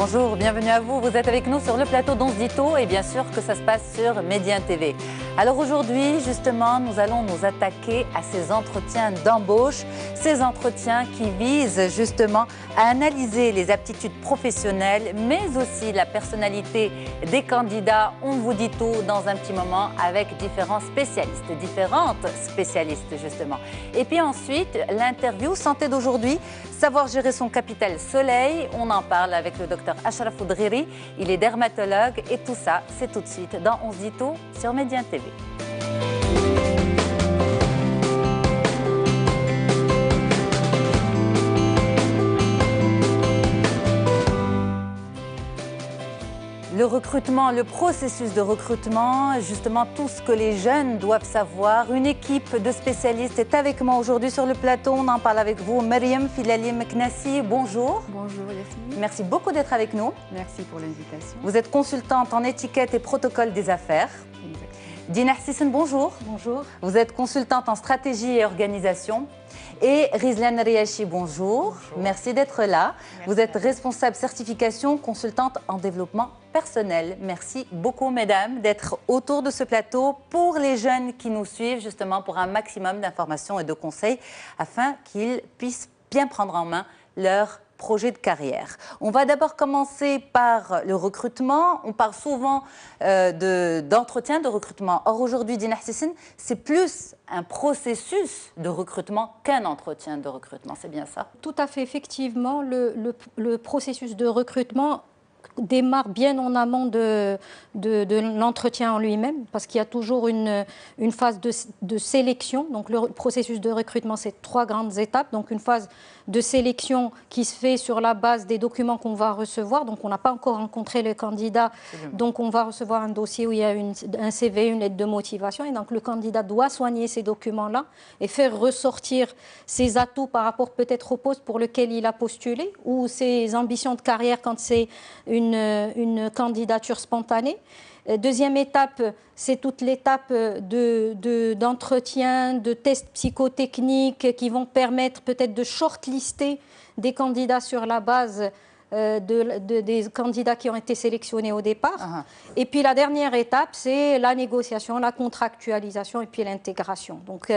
Bonjour, bienvenue à vous. Vous êtes avec nous sur le plateau d'On se dit tout et bien sûr que ça se passe sur Médien TV. Alors aujourd'hui, justement, nous allons nous attaquer à ces entretiens d'embauche, ces entretiens qui visent justement à analyser les aptitudes professionnelles, mais aussi la personnalité des candidats. On vous dit tout dans un petit moment avec différentes spécialistes justement. Et puis ensuite, l'interview santé d'aujourd'hui, savoir gérer son capital soleil. On en parle avec le docteur Achraf Oudghiri, il est dermatologue et tout ça, c'est tout de suite dans On se dit tout sur Médien TV. Le recrutement, le processus de recrutement, justement tout ce que les jeunes doivent savoir. Une équipe de spécialistes est avec moi aujourd'hui sur le plateau. On en parle avec vous. Mariam Filali Meknassi, bonjour. Bonjour Yasmine. Merci beaucoup d'être avec nous. Merci pour l'invitation. Vous êtes consultante en étiquette et protocole des affaires. Exactement. Dina Sissène, bonjour. Bonjour. Vous êtes consultante en stratégie et organisation. Et Rizlan Riachi, bonjour. Merci d'être là. Merci. Vous êtes responsable certification, consultante en développement personnel. Merci beaucoup, mesdames, d'être autour de ce plateau pour les jeunes qui nous suivent, justement pour un maximum d'informations et de conseils afin qu'ils puissent bien prendre en main leur projet de carrière. On va d'abord commencer par le recrutement. On parle souvent d'entretien de recrutement. Or, aujourd'hui, Dina Sissène, c'est plus un processus de recrutement qu'un entretien de recrutement. C'est bien ça? Tout à fait, effectivement. Le processus de recrutement démarre bien en amont de l'entretien en lui-même, parce qu'il y a toujours une phase de sélection. Donc le processus de recrutement, c'est 3 grandes étapes. Donc une phase de sélection qui se fait sur la base des documents qu'on va recevoir. Donc on n'a pas encore rencontré le candidat, donc on va recevoir un dossier où il y a un CV, une lettre de motivation, et donc le candidat doit soigner ces documents-là et faire ressortir ses atouts par rapport peut-être au poste pour lequel il a postulé, ou ses ambitions de carrière quand c'est une candidature spontanée. Deuxième étape, c'est toute l'étape d'entretien, de tests psychotechniques qui vont permettre peut-être de shortlister des candidats sur la base des candidats qui ont été sélectionnés au départ. Et puis la dernière étape, c'est la négociation, la contractualisation et puis l'intégration. Donc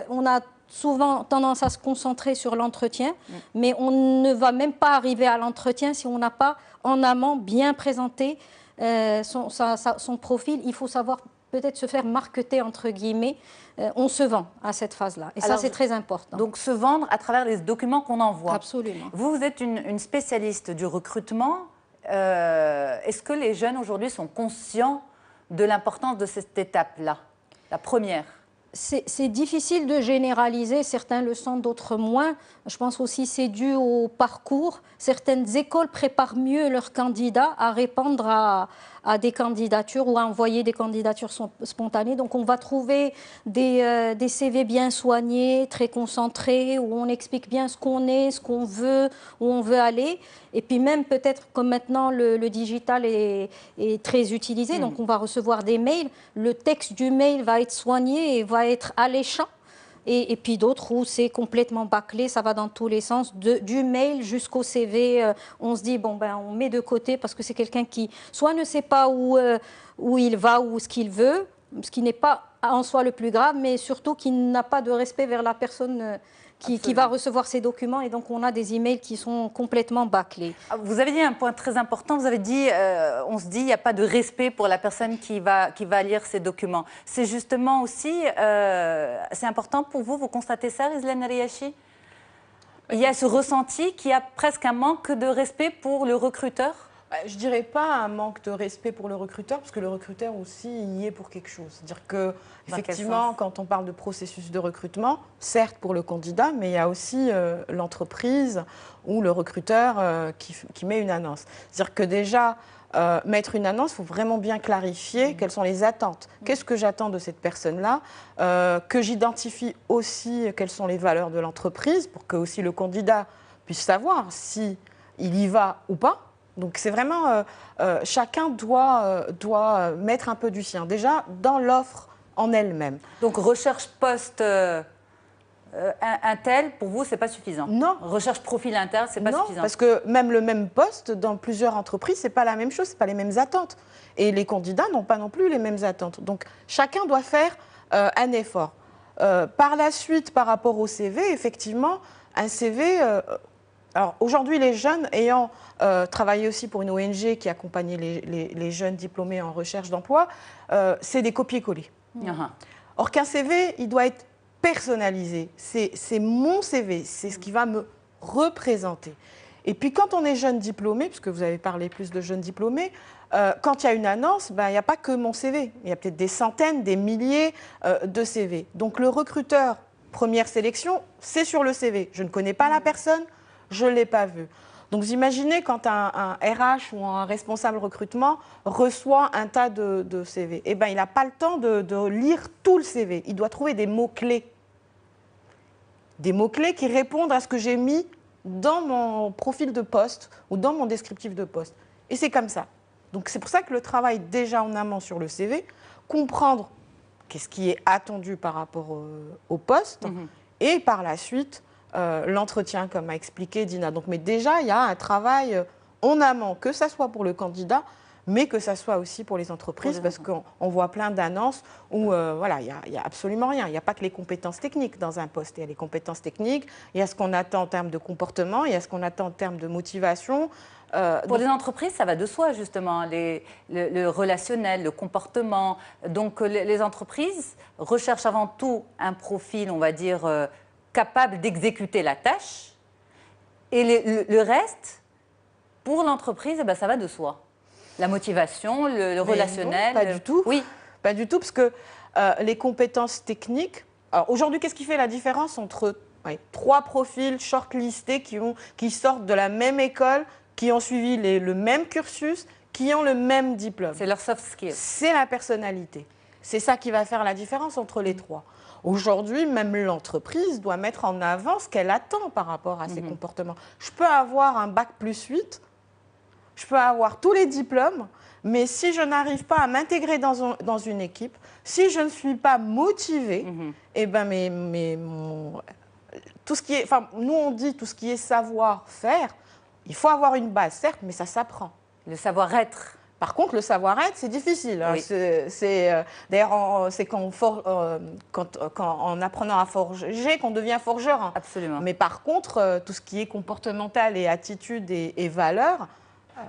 on a souvent tendance à se concentrer sur l'entretien, mais on ne va même pas arriver à l'entretien si on n'a pas en amont bien présenté son profil. Il faut savoir peut-être se faire marketer, entre guillemets. On se vend à cette phase-là. Et alors, ça, c'est très important. Donc, se vendre à travers les documents qu'on envoie. Absolument. Vous êtes une spécialiste du recrutement. Est-ce que les jeunes aujourd'hui sont conscients de l'importance de cette étape-là, la première? C'est difficile de généraliser, certains le sont, d'autres moins. Je pense aussi que c'est dû au parcours. Certaines écoles préparent mieux leurs candidats à répondre à des candidatures ou à envoyer des candidatures spontanées. Donc on va trouver des CV bien soignés, très concentrés, où on explique bien ce qu'on est, ce qu'on veut, où on veut aller. Et puis même peut-être comme maintenant le digital est très utilisé, donc on va recevoir des mails, le texte du mail va être soigné et va être alléchant. Et puis d'autres où c'est complètement bâclé, ça va dans tous les sens, du mail jusqu'au CV. On se dit, bon, ben, on met de côté parce que c'est quelqu'un qui soit ne sait pas où il va ou ce qu'il veut, ce qui n'est pas en soi le plus grave, mais surtout qui n'a pas de respect vers la personne qui va recevoir ces documents, et donc on a des emails qui sont complètement bâclés. Vous avez dit un point très important, vous avez dit, on se dit, il n'y a pas de respect pour la personne qui va lire ces documents. C'est justement aussi, c'est important pour vous, vous constatez ça, Rizlan Riachi? Il y a ce ressenti qu'il y a presque un manque de respect pour le recruteur? Je ne dirais pas un manque de respect pour le recruteur, parce que le recruteur aussi y est pour quelque chose. C'est-à-dire que, effectivement, quand on parle de processus de recrutement, certes pour le candidat, mais il y a aussi l'entreprise ou le recruteur qui met une annonce. C'est-à-dire que déjà, mettre une annonce, il faut vraiment bien clarifier quelles sont les attentes. Qu'est-ce que j'attends de cette personne-là, que j'identifie aussi quelles sont les valeurs de l'entreprise pour que aussi le candidat puisse savoir s'il y va ou pas. Donc c'est vraiment, chacun doit mettre un peu du sien, déjà dans l'offre en elle-même. Donc recherche poste un tel, pour vous, ce n'est pas suffisant? Non. Recherche profil interne, ce n'est pas suffisant? Non, parce que même le même poste, dans plusieurs entreprises, ce n'est pas la même chose, ce n'est pas les mêmes attentes. Et les candidats n'ont pas non plus les mêmes attentes. Donc, chacun doit faire un effort. Par la suite, par rapport au CV, effectivement, un CV... alors, aujourd'hui, les jeunes ayant travaillé aussi pour une ONG qui accompagnait les jeunes diplômés en recherche d'emploi, c'est des copier-coller. Or qu'un CV, il doit être personnalisé. C'est mon CV, c'est ce qui va me représenter. Et puis quand on est jeune diplômé, puisque vous avez parlé plus de jeunes diplômés, quand il y a une annonce, il n'y a pas que mon CV. Il y a peut-être des centaines, des milliers de CV. Donc le recruteur, première sélection, c'est sur le CV. Je ne connais pas la personne, je ne l'ai pas vue. Donc vous imaginez quand un RH ou un responsable recrutement reçoit un tas de CV. Eh bien, il n'a pas le temps de lire tout le CV. Il doit trouver des mots-clés. Des mots-clés qui répondent à ce que j'ai mis dans mon profil de poste ou dans mon descriptif de poste. Et c'est comme ça. Donc c'est pour ça que le travail déjà en amont sur le CV, comprendre qu'est-ce qui est attendu par rapport au poste et par la suite l'entretien, comme a expliqué Dina. Donc, mais déjà, il y a un travail en amont, que ce soit pour le candidat, mais que ce soit aussi pour les entreprises, parce qu'on voit plein d'annonces où voilà, il n'y a absolument rien. Il n'y a pas que les compétences techniques dans un poste. Il y a les compétences techniques, il y a ce qu'on attend en termes de comportement, il y a ce qu'on attend en termes de motivation. Pour les entreprises, ça va de soi, justement, le relationnel, le comportement. Donc, les entreprises recherchent avant tout un profil, on va dire, capable d'exécuter la tâche. Et le reste, pour l'entreprise, eh ben, ça va de soi. La motivation, le relationnel. Non, pas du tout. Oui. Pas du tout, parce que les compétences techniques... Alors aujourd'hui, qu'est-ce qui fait la différence entre trois profils shortlistés qui sortent de la même école, qui ont suivi le même cursus, qui ont le même diplôme? C'est leur soft skills. C'est la personnalité. C'est ça qui va faire la différence entre les trois. Aujourd'hui, même l'entreprise doit mettre en avant ce qu'elle attend par rapport à ses comportements. Je peux avoir un bac +8, je peux avoir tous les diplômes, mais si je n'arrive pas à m'intégrer dans une équipe, si je ne suis pas motivée, eh ben tout ce qui est, enfin, nous on dit tout ce qui est savoir-faire, il faut avoir une base, certes, mais ça s'apprend. Le savoir-être. Par contre, le savoir-être, c'est difficile. Oui. D'ailleurs, c'est en apprenant à forger qu'on devient forgeron. Absolument. Mais par contre, tout ce qui est comportemental et attitude et valeurs...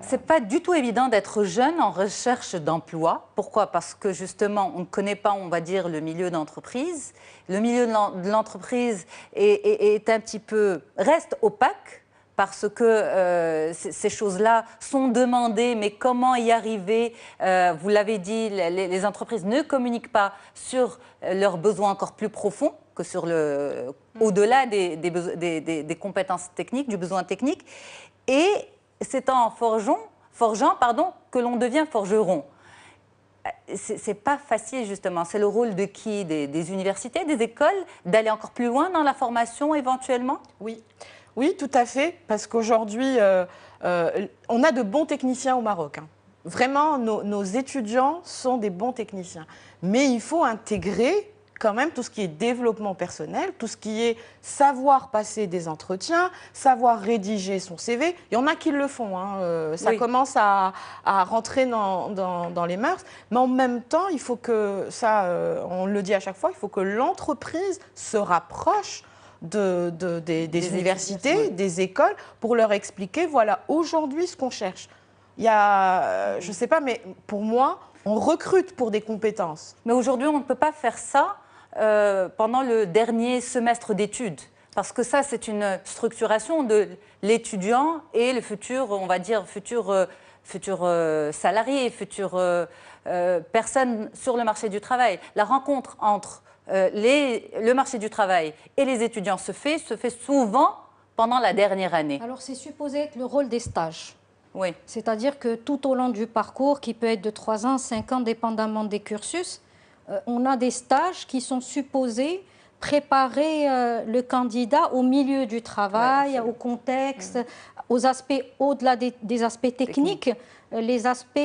C'est pas du tout évident d'être jeune en recherche d'emploi. Pourquoi? Parce que justement, on ne connaît pas, on va dire, le milieu d'entreprise. Le milieu de l'entreprise est un petit peu... reste opaque. Parce que ces choses-là sont demandées, mais comment y arriver? Vous l'avez dit, les entreprises ne communiquent pas sur leurs besoins encore plus profonds que sur au-delà des compétences techniques, du besoin technique. Et c'est en forgeant que l'on devient forgeron. C'est pas facile, justement. C'est le rôle de qui? Des universités, des écoles, d'aller encore plus loin dans la formation éventuellement? Oui. Oui, tout à fait, parce qu'aujourd'hui, on a de bons techniciens au Maroc. Vraiment, nos étudiants sont des bons techniciens. Mais il faut intégrer quand même tout ce qui est développement personnel, tout ce qui est savoir passer des entretiens, savoir rédiger son CV. Il y en a qui le font, ça commence à rentrer dans les mœurs. Mais en même temps, il faut que, on le dit à chaque fois, il faut que l'entreprise se rapproche des universités, des écoles, pour leur expliquer, voilà, aujourd'hui, ce qu'on cherche. Il y a, je ne sais pas, mais pour moi, on recrute pour des compétences. Mais aujourd'hui, on ne peut pas faire ça pendant le dernier semestre d'études. Parce que ça, c'est une structuration de l'étudiant et le futur, on va dire, futur salarié, future personne sur le marché du travail. La rencontre entre le marché du travail et les étudiants se fait souvent pendant la dernière année. Alors, c'est supposé être le rôle des stages. Oui. C'est-à-dire que tout au long du parcours, qui peut être de 3 ans, 5 ans, dépendamment des cursus, on a des stages qui sont supposés préparer le candidat au milieu du travail, au contexte, aux aspects, au-delà des aspects techniques, les aspects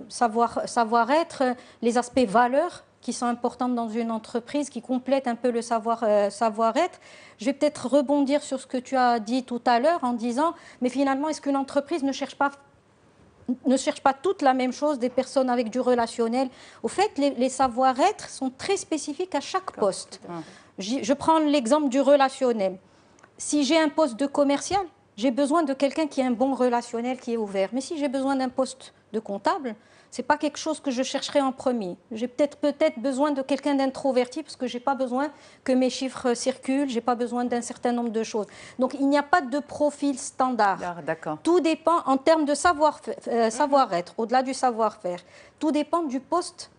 savoir-être, les aspects valeurs qui sont importantes dans une entreprise, qui complètent un peu le savoir-être. Je vais peut-être rebondir sur ce que tu as dit tout à l'heure en disant, mais finalement, est-ce qu'une entreprise ne cherche pas toutes la même chose, des personnes avec du relationnel? Au fait, les savoir-être sont très spécifiques à chaque poste. Je prends l'exemple du relationnel. Si j'ai un poste de commercial, j'ai besoin de quelqu'un qui a un bon relationnel, qui est ouvert. Mais si j'ai besoin d'un poste de comptable, ce n'est pas quelque chose que je chercherai en premier. J'ai peut-être besoin de quelqu'un d'introverti parce que je n'ai pas besoin que mes chiffres circulent, je n'ai pas besoin d'un certain nombre de choses. Donc, il n'y a pas de profil standard. Tout dépend en termes de savoir-être, au-delà du savoir-faire. Tout dépend du poste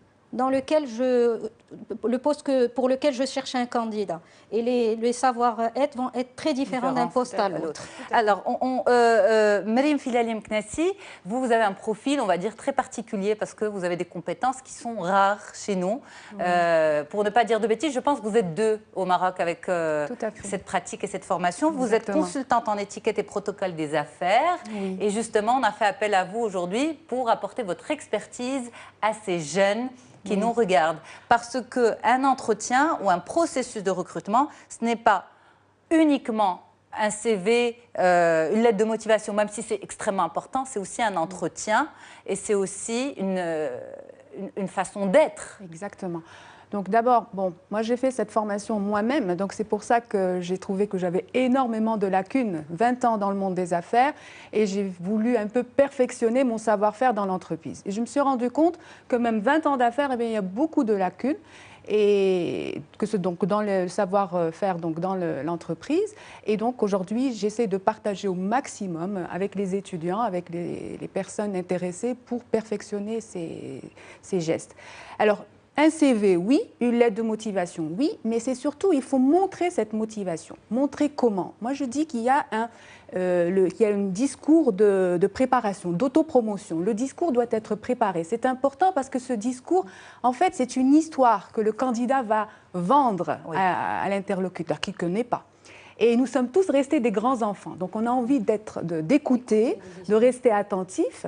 pour lequel je cherche un candidat. Et les savoir-être vont être très différents d'un poste à l'autre. Alors, Meriem Filali Mknessi, vous avez un profil, on va dire, très particulier parce que vous avez des compétences qui sont rares chez nous. Pour ne pas dire de bêtises, je pense que vous êtes deux au Maroc avec cette pratique et cette formation. Vous êtes consultante en étiquette et protocole des affaires. Oui. Et justement, on a fait appel à vous aujourd'hui pour apporter votre expertise à ces jeunes qui nous regardent. Parce qu'un entretien ou un processus de recrutement, ce n'est pas uniquement un CV, une lettre de motivation, même si c'est extrêmement important, c'est aussi un entretien et c'est aussi une façon d'être. Exactement. Donc d'abord, moi j'ai fait cette formation moi-même, donc c'est pour ça que j'ai trouvé que j'avais énormément de lacunes, 20 ans dans le monde des affaires, et j'ai voulu un peu perfectionner mon savoir-faire dans l'entreprise. Et je me suis rendu compte que même 20 ans d'affaires, il y a beaucoup de lacunes, et que c'est donc dans le savoir-faire, donc dans l'entreprise. Et donc aujourd'hui, j'essaie de partager au maximum avec les étudiants, avec les personnes intéressées pour perfectionner ces gestes. Alors, un CV, oui. Une lettre de motivation, oui. Mais c'est surtout, il faut montrer cette motivation. Montrer comment. Moi, je dis qu'il y a un discours de préparation, d'autopromotion. Le discours doit être préparé. C'est important parce que ce discours, en fait, c'est une histoire que le candidat va vendre à l'interlocuteur qui ne connaît pas. Et nous sommes tous restés des grands enfants. Donc, on a envie d'écouter, de rester attentif.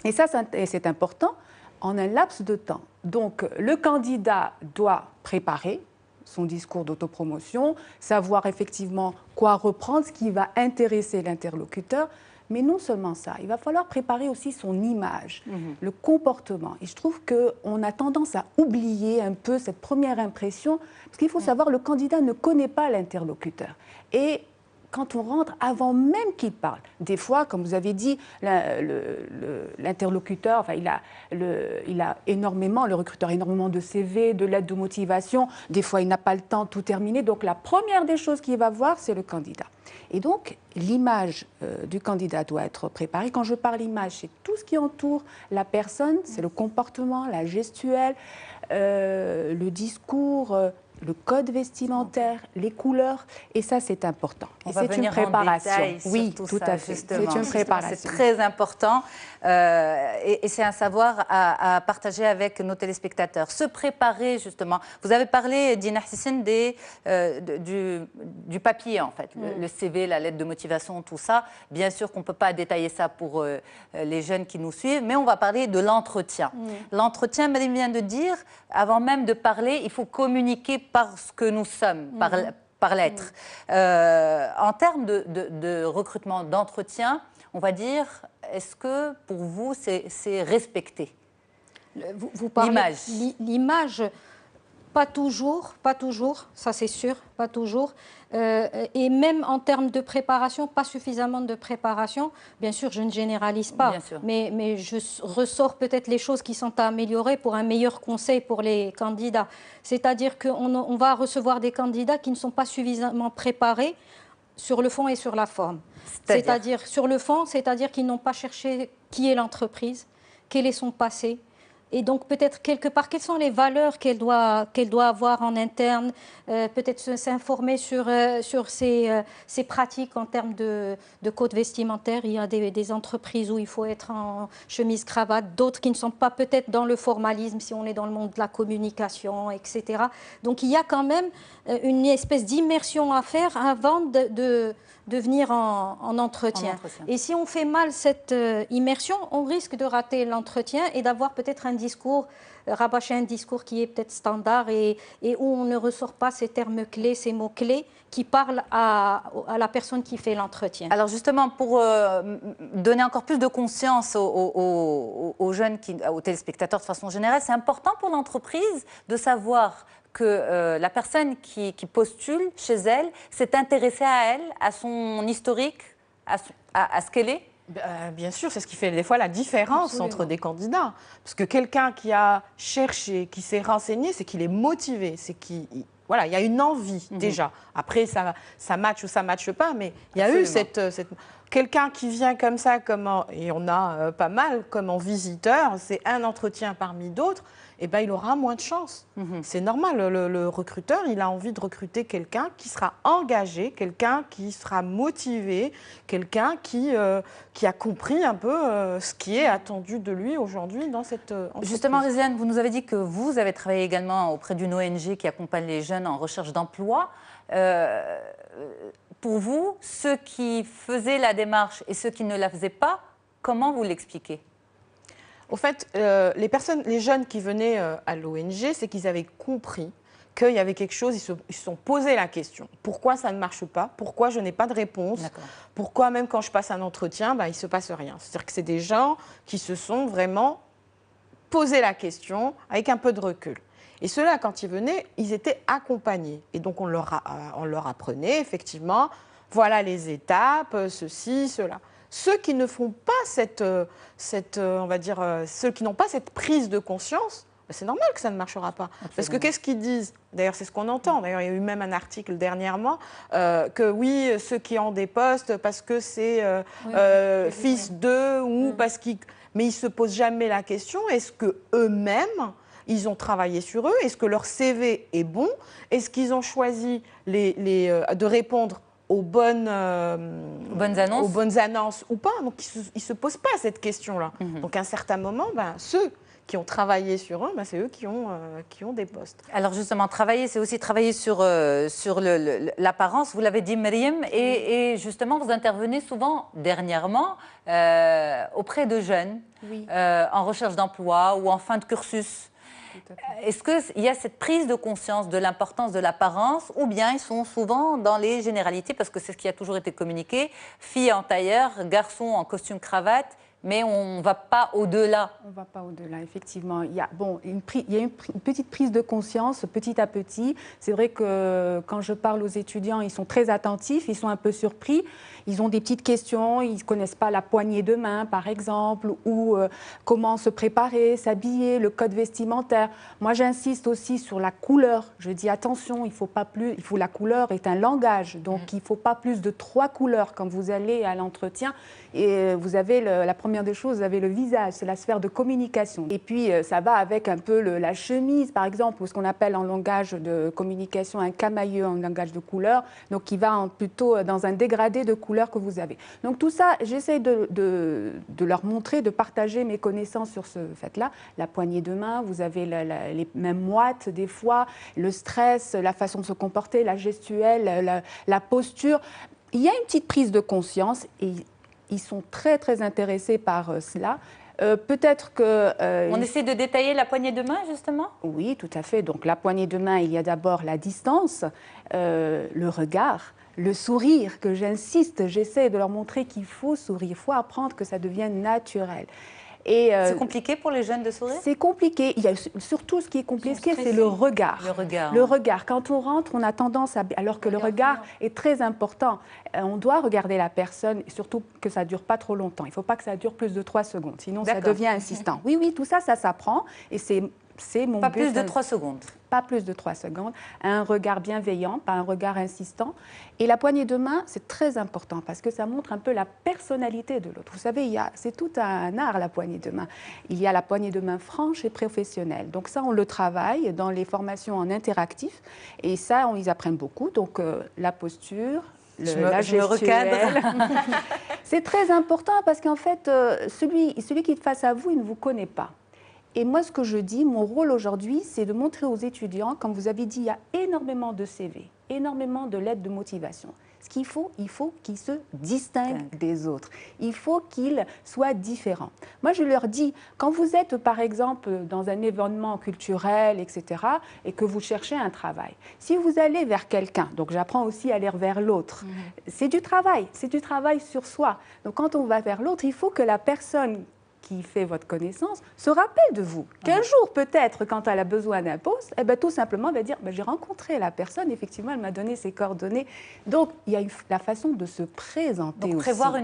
Et ça, c'est important en un laps de temps. Donc, le candidat doit préparer son discours d'autopromotion, savoir effectivement quoi reprendre, ce qui va intéresser l'interlocuteur. Mais non seulement ça, il va falloir préparer aussi son image, le comportement. Et je trouve qu'on a tendance à oublier un peu cette première impression, parce qu'il faut savoir, le candidat ne connaît pas l'interlocuteur. Et quand on rentre, avant même qu'il parle, des fois, comme vous avez dit, l'interlocuteur, il a énormément, le recruteur, énormément de CV, de lettres de motivation. Des fois, il n'a pas le temps de tout terminer. Donc, la première des choses qu'il va voir, c'est le candidat. Et donc, l'image du candidat doit être préparée. Quand je parle image, c'est tout ce qui entoure la personne, c'est le comportement, la gestuelle, le discours, le code vestimentaire, les couleurs, et ça c'est important. Et c'est une préparation. Oui, tout à fait. C'est une préparation. C'est très important et c'est un savoir à partager avec nos téléspectateurs. Se préparer justement. Vous avez parlé, Dina Hissine, du papier en fait, le CV, la lettre de motivation, tout ça. Bien sûr qu'on ne peut pas détailler ça pour les jeunes qui nous suivent, mais on va parler de l'entretien. L'entretien, Madame vient de dire, avant même de parler, il faut communiquer par ce que nous sommes, par l'être. En termes de recrutement, d'entretien, on va dire, est-ce que pour vous, c'est respecté? Vous parlez l'image, pas toujours, ça c'est sûr, pas toujours. Et même en termes de préparation, pas suffisamment de préparation. Bien sûr, je ne généralise pas, mais je ressors peut-être les choses qui sont à améliorer pour un meilleur conseil pour les candidats. C'est-à-dire qu'on va recevoir des candidats qui ne sont pas suffisamment préparés sur le fond et sur la forme. C'est-à-dire sur le fond, c'est-à-dire qu'ils n'ont pas cherché qui est l'entreprise, quel est son passé. Et donc, peut-être quelque part, quelles sont les valeurs qu'elle doit avoir en interne, peut-être s'informer sur ses pratiques en termes de code vestimentaire. Il y a des entreprises où il faut être en chemise-cravate, d'autres qui ne sont pas peut-être dans le formalisme, si on est dans le monde de la communication, etc. Donc, il y a quand même une espèce d'immersion à faire avant de venir en entretien. Et si on fait mal cette immersion, on risque de rater l'entretien et d'avoir peut-être un discours, rabâcher un discours qui est peut-être standard et où on ne ressort pas ces termes clés, ces mots clés qui parlent à la personne qui fait l'entretien. Alors justement, pour donner encore plus de conscience aux jeunes, aux téléspectateurs de façon générale, c'est important pour l'entreprise de savoir que la personne qui postule chez elle s'est intéressée à elle, à son historique, à ce qu'elle est. Bien sûr, c'est ce qui fait des fois la différence entre des candidats. Parce que quelqu'un qui a cherché, qui s'est renseigné, c'est qu'il est motivé, c'est qu'il... Voilà, il y a une envie déjà. Après, ça matche ou ça matche pas, mais il y a eu cette... Quelqu'un qui vient comme ça, et on a pas mal, comme en visiteur, c'est un entretien parmi d'autres, eh ben, il aura moins de chance. C'est normal, le recruteur, il a envie de recruter quelqu'un qui sera engagé, quelqu'un qui sera motivé, quelqu'un qui a compris un peu ce qui est attendu de lui aujourd'hui dans cette entreprise. Justement, Riziane, vous nous avez dit que vous avez travaillé également auprès d'une ONG qui accompagne les jeunes en recherche d'emploi. Pour vous, ceux qui faisaient la démarche et ceux qui ne la faisaient pas, comment vous l'expliquez ? Au fait, les jeunes qui venaient à l'ONG, c'est qu'ils avaient compris qu'il y avait quelque chose, ils se sont posé la question. Pourquoi ça ne marche pas? Pourquoi je n'ai pas de réponse? Pourquoi même quand je passe un entretien, il ne se passe rien? C'est-à-dire que c'est des gens qui se sont vraiment posé la question avec un peu de recul. Et ceux-là, quand ils venaient, ils étaient accompagnés. Et donc, on leur apprenait, effectivement, voilà les étapes, ceci, cela. Ceux qui ne font pas on va dire, ceux qui n'ont pas cette prise de conscience, c'est normal que ça ne marchera pas. Absolument. Parce que qu'est-ce qu'ils disent? D'ailleurs, c'est ce qu'on entend. D'ailleurs, il y a eu même un article dernièrement que oui, ceux qui ont des postes parce que c'est fils d'eux ou parce qu'ils... Mais ils ne se posent jamais la question, est-ce qu'eux-mêmes, ils ont travaillé sur eux? Est-ce que leur CV est bon? Est-ce qu'ils ont choisi de répondre aux bonnes annonces ou pas? Donc, ils ne se posent pas cette question-là. Donc, à un certain moment, ceux qui ont travaillé sur eux, c'est eux qui ont des postes. Alors justement, c'est aussi travailler sur l'apparence. Vous l'avez dit, Myriam, et justement, vous intervenez souvent, dernièrement, auprès de jeunes en recherche d'emploi ou en fin de cursus. Est-ce qu'il y a cette prise de conscience de l'importance de l'apparence ou bien ils sont souvent dans les généralités parce que c'est ce qui a toujours été communiqué, filles en tailleur, garçons en costume cravate, mais on ne va pas au-delà. On ne va pas au-delà, effectivement. Il y a une petite prise de conscience petit à petit. C'est vrai que quand je parle aux étudiants, ils sont très attentifs, ils sont un peu surpris. Ils ont des petites questions, ils ne connaissent pas la poignée de main, par exemple, ou comment se préparer, s'habiller, le code vestimentaire. Moi, j'insiste aussi sur la couleur. Je dis attention, la couleur est un langage, donc il ne faut pas plus de 3 couleurs quand vous allez à l'entretien. Et vous avez la première des choses, vous avez le visage, c'est la sphère de communication. Et puis, ça va avec un peu la chemise, par exemple, ou ce qu'on appelle en langage de communication un camailleux en langage de couleur, donc qui va plutôt dans un dégradé de couleur que vous avez. Donc tout ça, j'essaie de leur montrer, de partager mes connaissances sur ce fait-là. La poignée de main, vous avez les mains moites des fois, le stress, la façon de se comporter, la gestuelle, la posture. Il y a une petite prise de conscience et ils sont très, très intéressés par cela. Peut-être que... On essaie de détailler la poignée de main, justement? Oui, tout à fait. Donc, la poignée de main, il y a d'abord la distance, le regard, le sourire, que j'insiste, j'essaie de leur montrer qu'il faut sourire, il faut apprendre que ça devienne naturel. C'est compliqué pour les jeunes de sourire? C'est compliqué. Il y a surtout ce qui est compliqué, c'est le regard. Le regard. Quand on rentre, on a tendance à... Alors que le regard est très important. On doit regarder la personne, et surtout que ça ne dure pas trop longtemps. Il ne faut pas que ça dure plus de 3 secondes, sinon ça devient insistant. Oui, tout ça, ça s'apprend. Et c'est mon but. Pas plus de 3 secondes. Pas plus de 3 secondes. Un regard bienveillant, pas un regard insistant. Et la poignée de main, c'est très important parce que ça montre un peu la personnalité de l'autre. Vous savez, c'est tout un art, la poignée de main. Il y a la poignée de main franche et professionnelle. Donc ça, on le travaille dans les formations en interactif. Et ça, ils apprennent beaucoup. Donc la posture, la gestuelle. C'est très important parce qu'en fait, celui qui est face à vous, il ne vous connaît pas. Et moi, ce que je dis, mon rôle aujourd'hui, c'est de montrer aux étudiants, comme vous avez dit, il y a énormément de CV, énormément de lettres de motivation. Ce qu'il faut, il faut qu'ils se distinguent des autres. Il faut qu'ils soient différents. Moi, je leur dis, quand vous êtes, par exemple, dans un événement culturel, etc., et que vous cherchez un travail, si vous allez vers quelqu'un, donc j'apprends aussi à aller vers l'autre, c'est du travail sur soi. Donc quand on va vers l'autre, il faut que la personne qui fait votre connaissance se rappelle de vous. Qu'un jour, peut-être, quand elle a besoin d'un poste, eh ben, tout simplement, elle va dire, j'ai rencontré la personne, effectivement, elle m'a donné ses coordonnées. Donc, il y a la façon de se présenter aussi. Donc, prévoir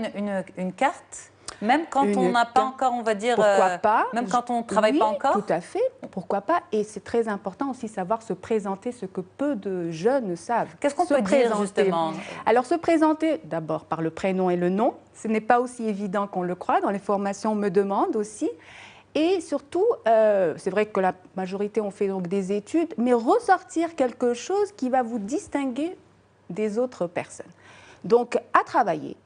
une carte, même quand on n'a pas encore, on va dire... Pourquoi pas? Même quand on ne travaille pas encore? Tout à fait, pourquoi pas? Et c'est très important aussi savoir se présenter, ce que peu de jeunes savent. Qu'est-ce qu'on peut dire, justement? Alors, se présenter, d'abord, par le prénom et le nom. Ce n'est pas aussi évident qu'on le croit. Dans les formations, on me demande aussi. Et surtout, c'est vrai que la majorité ont fait donc des études, mais ressortir quelque chose qui va vous distinguer des autres personnes. Donc, à travailler,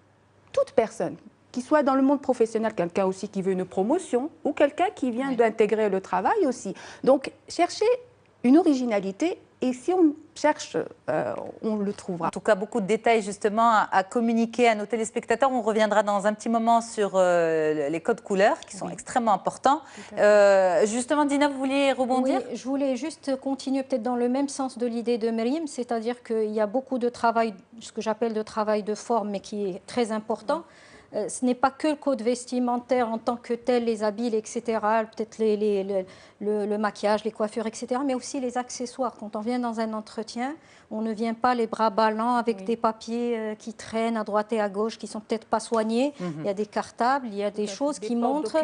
toute personne, qui soit dans le monde professionnel, quelqu'un aussi qui veut une promotion, ou quelqu'un qui vient d'intégrer le travail aussi. Donc, chercher une originalité. Et si on cherche, on le trouvera. En tout cas, beaucoup de détails justement à communiquer à nos téléspectateurs. On reviendra dans un petit moment sur les codes couleurs qui sont extrêmement importants. Justement, Dina, vous vouliez rebondir? Oui, je voulais juste continuer peut-être dans le même sens de l'idée de Myriam, c'est-à-dire qu'il y a beaucoup de travail, ce que j'appelle de travail de forme, mais qui est très important. Ce n'est pas que le code vestimentaire en tant que tel, les habits, etc., peut-être le maquillage, les coiffures, etc., mais aussi les accessoires. Quand on vient dans un entretien, on ne vient pas les bras ballants avec des papiers qui traînent à droite et à gauche, qui ne sont peut-être pas soignés. Il y a des cartables, il y a des choses qui montrent,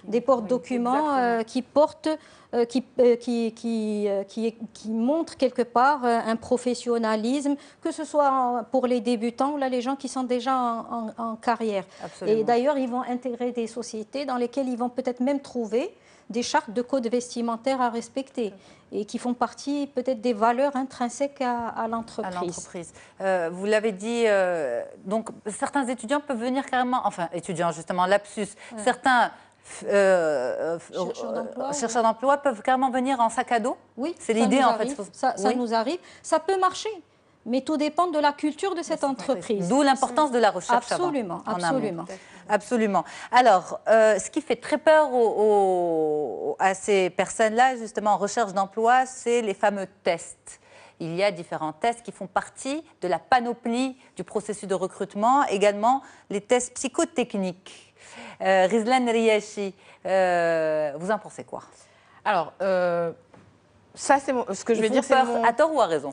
des porte-documents qui portent... qui montre quelque part un professionnalisme, que ce soit pour les débutants ou là, les gens qui sont déjà en carrière. Absolument. Et d'ailleurs, ils vont intégrer des sociétés dans lesquelles ils vont peut-être même trouver des chartes de code vestimentaire à respecter et qui font partie peut-être des valeurs intrinsèques à l'entreprise. Vous l'avez dit, donc certains étudiants peuvent venir carrément, enfin étudiants justement, lapsus, certains... chercheurs d'emploi peuvent carrément venir en sac à dos. Oui, c'est l'idée en fait. Ça nous arrive. Ça peut marcher, mais tout dépend de la culture de cette entreprise. D'où l'importance de la recherche. Absolument, absolument. Absolument. Alors, ce qui fait très peur à ces personnes-là, justement en recherche d'emploi, c'est les fameux tests. Il y a différents tests qui font partie de la panoplie du processus de recrutement, également les tests psychotechniques. Rizlan Riachi, vous en pensez quoi? Alors, ça, c'est ce que je vais dire. C'est à tort ou à raison?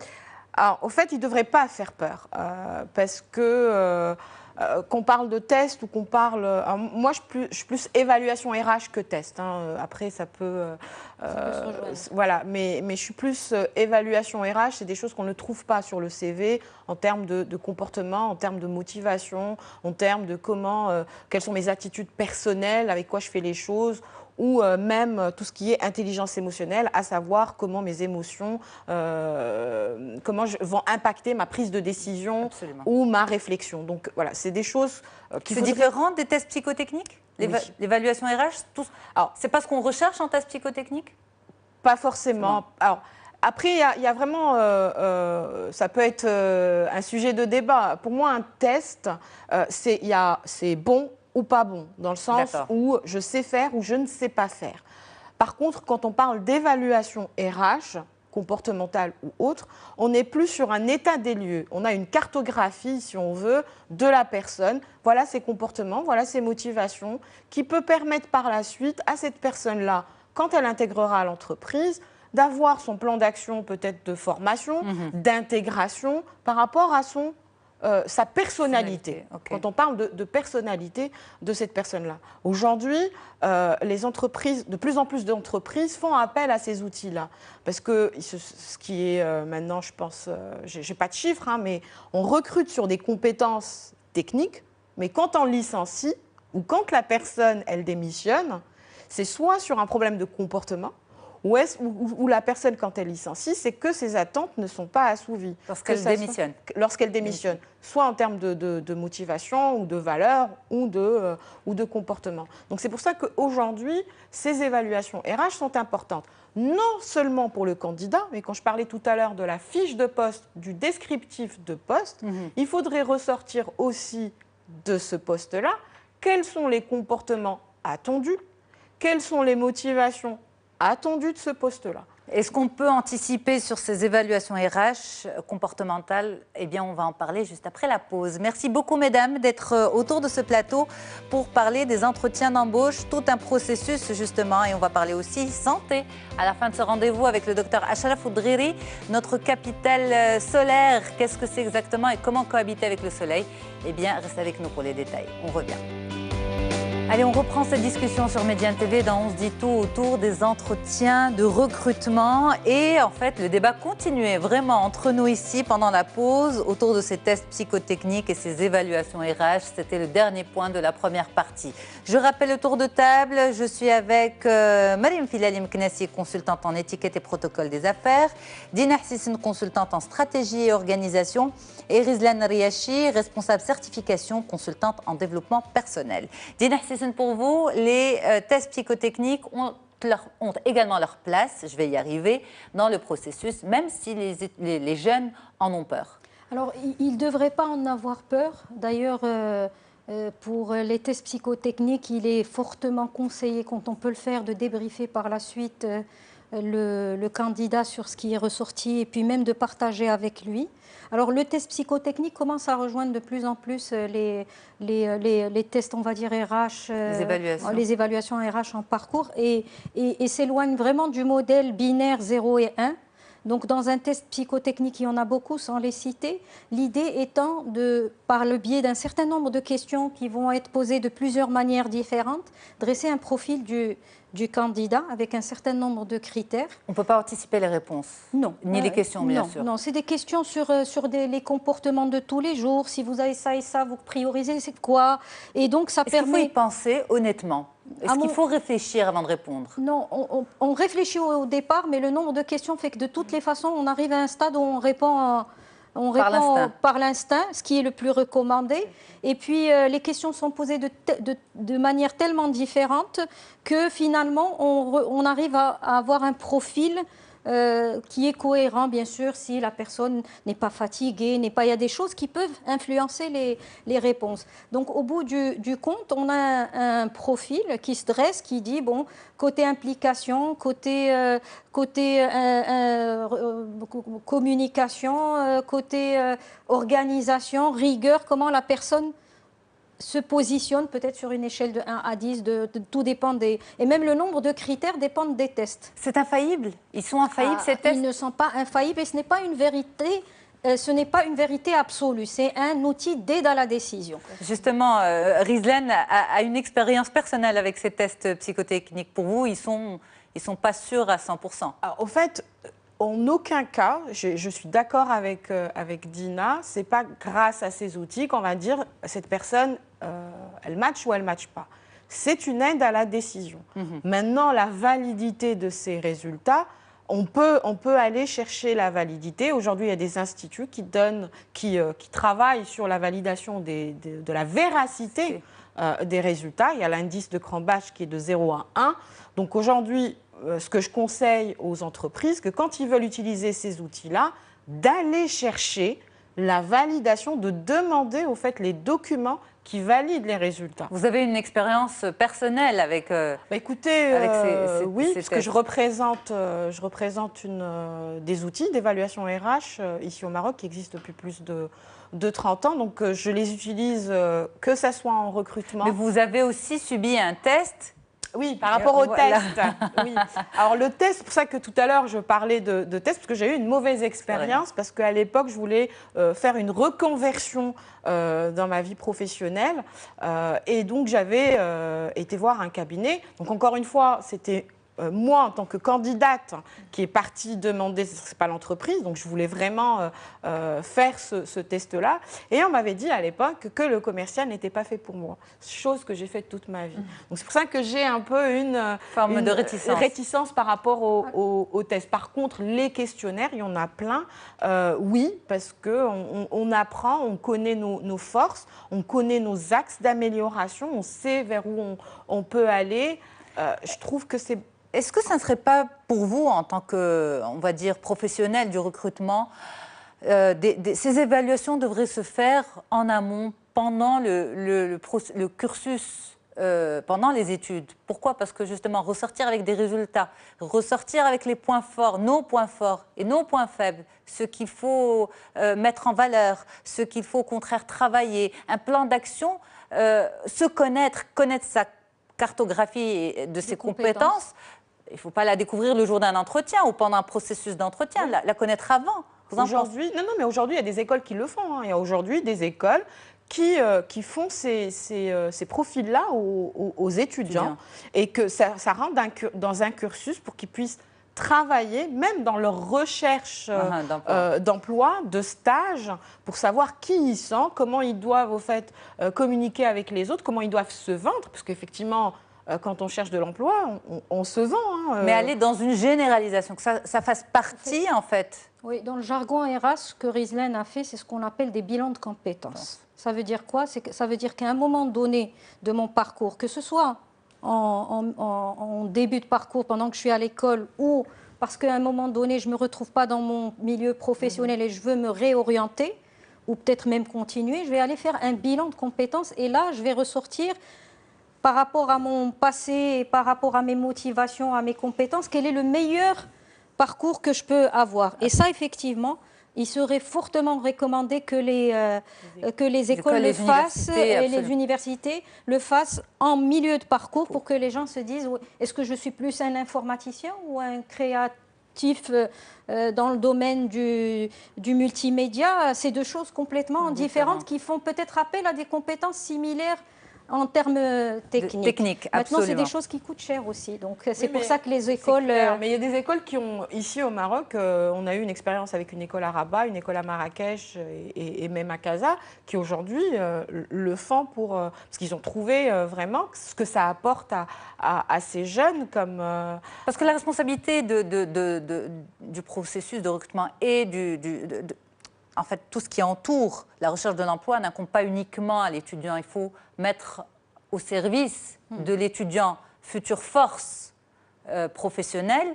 Alors, au fait, il ne devrait pas faire peur, parce que qu'on parle de test ou qu'on parle... moi, je suis plus évaluation RH que test. Après, ça peut... voilà, mais je suis plus évaluation RH. C'est des choses qu'on ne trouve pas sur le CV en termes de comportement, en termes de motivation, en termes de quelles sont mes attitudes personnelles, avec quoi je fais les choses, ou même tout ce qui est intelligence émotionnelle, à savoir comment mes émotions vont impacter ma prise de décision ou ma réflexion. Donc voilà, c'est des choses qui C'est différent des tests psychotechniques? L'évaluation RH, alors, c'est pas ce qu'on recherche en test psychotechnique? Pas forcément. Alors, après, il y a vraiment, ça peut être un sujet de débat. Pour moi, un test, c'est bon ou pas bon, dans le sens où je sais faire ou je ne sais pas faire. Par contre, quand on parle d'évaluation RH, comportementale ou autre, on n'est plus sur un état des lieux. On a une cartographie, si on veut, de la personne. Voilà ses comportements, voilà ses motivations, qui peut permettre par la suite à cette personne-là, quand elle intégrera l'entreprise, d'avoir son plan d'action peut-être de formation, d'intégration par rapport à sa personnalité. Quand on parle de personnalité de cette personne-là. Aujourd'hui, les entreprises, de plus en plus d'entreprises font appel à ces outils-là. Parce que ce qui est maintenant, je pense, je n'ai pas de chiffres, mais on recrute sur des compétences techniques, mais quand on licencie ou quand la personne, elle démissionne, c'est soit sur un problème de comportement ou la personne, quand elle licencie, c'est que ses attentes ne sont pas assouvies. Lorsqu'elle démissionne. Lorsqu'elle démissionne, soit en termes de motivation ou de valeur ou de comportement. Donc c'est pour ça qu'aujourd'hui, ces évaluations RH sont importantes. Non seulement pour le candidat, mais quand je parlais tout à l'heure de la fiche de poste, du descriptif de poste, il faudrait ressortir aussi de ce poste-là quels sont les comportements attendus, quelles sont les motivations attendues de ce poste-là. Est-ce qu'on peut anticiper sur ces évaluations RH comportementales? Eh bien, on va en parler juste après la pause. Merci beaucoup, mesdames, d'être autour de ce plateau pour parler des entretiens d'embauche, tout un processus, justement. Et on va parler aussi santé à la fin de ce rendez-vous avec le docteur Achraf Oudghiri, notre capital solaire. Qu'est-ce que c'est exactement et comment cohabiter avec le soleil? Eh bien, restez avec nous pour les détails. On revient. Allez, on reprend cette discussion sur Médiane TV dans On se dit tout autour des entretiens de recrutement. Et en fait, le débat continuait vraiment entre nous ici pendant la pause autour de ces tests psychotechniques et ces évaluations RH. C'était le dernier point de la première partie. Je rappelle le tour de table. Je suis avec Mariam Filali Mknessi, consultante en étiquette et protocole des affaires, Dina Hsissine, consultante en stratégie et organisation, et Rizlan Riachi, responsable certification, consultante en développement personnel. Dina Hsissine, pour vous, les tests psychotechniques ont également leur place, je vais y arriver, dans le processus, même si les jeunes en ont peur. Alors, ils ne devraient pas en avoir peur. D'ailleurs, pour les tests psychotechniques, il est fortement conseillé, quand on peut le faire, de débriefer par la suite le candidat sur ce qui est ressorti et puis même de partager avec lui. Alors le test psychotechnique commence à rejoindre de plus en plus les tests, on va dire, RH, les évaluations RH en parcours et s'éloigne vraiment du modèle binaire 0 et 1. Donc dans un test psychotechnique, il y en a beaucoup sans les citer, l'idée étant par le biais d'un certain nombre de questions qui vont être posées de plusieurs manières différentes, dresser un profil du candidat avec un certain nombre de critères. On ne peut pas anticiper les réponses? Non. Ni les questions, bien sûr. Non, c'est des questions sur les comportements de tous les jours. Si vous avez ça et ça, vous priorisez, c'est quoi? Et donc ça permet... Est-ce qu'il faut y penser honnêtement? Est-ce qu'il faut réfléchir avant de répondre? Non, on réfléchit au départ, mais le nombre de questions fait que de toutes les façons, on arrive à un stade où on répond par l'instinct, ce qui est le plus recommandé. Et puis, les questions sont posées de manière tellement différente que finalement, on arrive à avoir un profil qui est cohérent, bien sûr, si la personne n'est pas fatiguée, il y a des choses qui peuvent influencer les réponses. Donc, au bout du compte, on a un profil qui se dresse, qui dit, bon, côté implication, côté communication, côté organisation, rigueur, comment la personne se positionne peut-être sur une échelle de 1 à 10, tout dépend et même le nombre de critères dépendent des tests. C'est infaillible? Ils sont infaillibles, ces tests? Ils ne sont pas infaillibles et ce n'est pas une vérité. Ce n'est pas une vérité absolue, c'est un outil d'aide à la décision. Justement, Rizlan a une expérience personnelle avec ces tests psychotechniques. Pour vous, ils sont pas sûrs à 100%. Alors, au fait, en aucun cas, je suis d'accord avec Dina, ce n'est pas grâce à ces outils qu'on va dire cette personne, elle match ou elle ne match pas. C'est une aide à la décision. Maintenant, la validité de ces résultats, on peut aller chercher la validité. Aujourd'hui, il y a des instituts qui travaillent sur la validation de la véracité des résultats. Il y a l'indice de Cranbach qui est de 0 à 1. Donc aujourd'hui, ce que je conseille aux entreprises, que quand ils veulent utiliser ces outils-là, d'aller chercher la validation, de demander au fait les documents qui valident les résultats. Vous avez une expérience personnelle avec écoutez, oui, parce que je représente des outils d'évaluation RH ici au Maroc qui existent depuis plus de 30 ans. Donc je les utilise que ça soit en recrutement. Mais vous avez aussi subi un test? Oui, par rapport au test. Oui. Alors le test, c'est pour ça que tout à l'heure je parlais de test, parce que j'ai eu une mauvaise expérience, parce qu'à l'époque je voulais faire une reconversion dans ma vie professionnelle, et donc j'avais été voir un cabinet. Donc encore une fois, c'était moi, en tant que candidate qui est partie demander, ce n'est pas l'entreprise, donc je voulais vraiment faire ce test-là. Et on m'avait dit à l'époque que le commercial n'était pas fait pour moi, chose que j'ai faite toute ma vie. Donc c'est pour ça que j'ai un peu une forme de réticence par rapport au test. Par contre, les questionnaires, il y en a plein. Oui, parce qu'on apprend, on connaît nos forces, on connaît nos axes d'amélioration, on sait vers où on peut aller. Je trouve que c'est... Est-ce que ça ne serait pas pour vous, en tant que, on va dire, professionnel du recrutement, ces évaluations devraient se faire en amont, pendant le cursus, pendant les études? Pourquoi? Parce que justement, ressortir avec des résultats, ressortir avec les points forts, nos points forts et nos points faibles, ce qu'il faut mettre en valeur, ce qu'il faut au contraire travailler, un plan d'action, se connaître sa cartographie de ses compétences. Il ne faut pas la découvrir le jour d'un entretien ou pendant un processus d'entretien, la connaître avant. Aujourd'hui, mais aujourd'hui, il y a des écoles qui le font. Hein. Il y a aujourd'hui des écoles qui font ces profils-là aux étudiants et que ça rentre dans un cursus pour qu'ils puissent travailler, même dans leur recherche d'emploi, de stage, pour savoir qui ils sont, comment ils doivent au fait, communiquer avec les autres, comment ils doivent se vendre, parce qu'effectivement, quand on cherche de l'emploi, on se vend. Hein, Mais aller dans une généralisation, que ça fasse partie, en fait. Oui, dans le jargon RH, ce que Rieslen a fait, c'est ce qu'on appelle des bilans de compétences. Ça veut dire quoi? Ça veut dire qu'à un moment donné de mon parcours, que ce soit en début de parcours pendant que je suis à l'école ou parce qu'à un moment donné, je ne me retrouve pas dans mon milieu professionnel et je veux me réorienter ou peut-être même continuer, je vais aller faire un bilan de compétences et là, je vais ressortir par rapport à mon passé, par rapport à mes motivations, à mes compétences, quel est le meilleur parcours que je peux avoir. Et ça, effectivement, il serait fortement recommandé que les écoles le fassent et les universités le fassent en milieu de parcours pour que les gens se disent est-ce que je suis plus un informaticien ou un créatif dans le domaine du multimédia? C'est deux choses complètement différentes qui font peut-être appel à des compétences similaires en termes techniques. Maintenant, c'est des choses qui coûtent cher aussi. Donc, c'est pour ça que les écoles... Mais il y a des écoles qui ont... Ici, au Maroc, on a eu une expérience avec une école à Rabat, une école à Marrakech et même à Casa, qui aujourd'hui le font parce qu'ils ont trouvé vraiment ce que ça apporte à ces jeunes comme... Parce que la responsabilité du processus de recrutement et en fait, tout ce qui entoure la recherche de l'emploi n'incombe pas uniquement à l'étudiant. Il faut mettre au service de l'étudiant future force professionnelle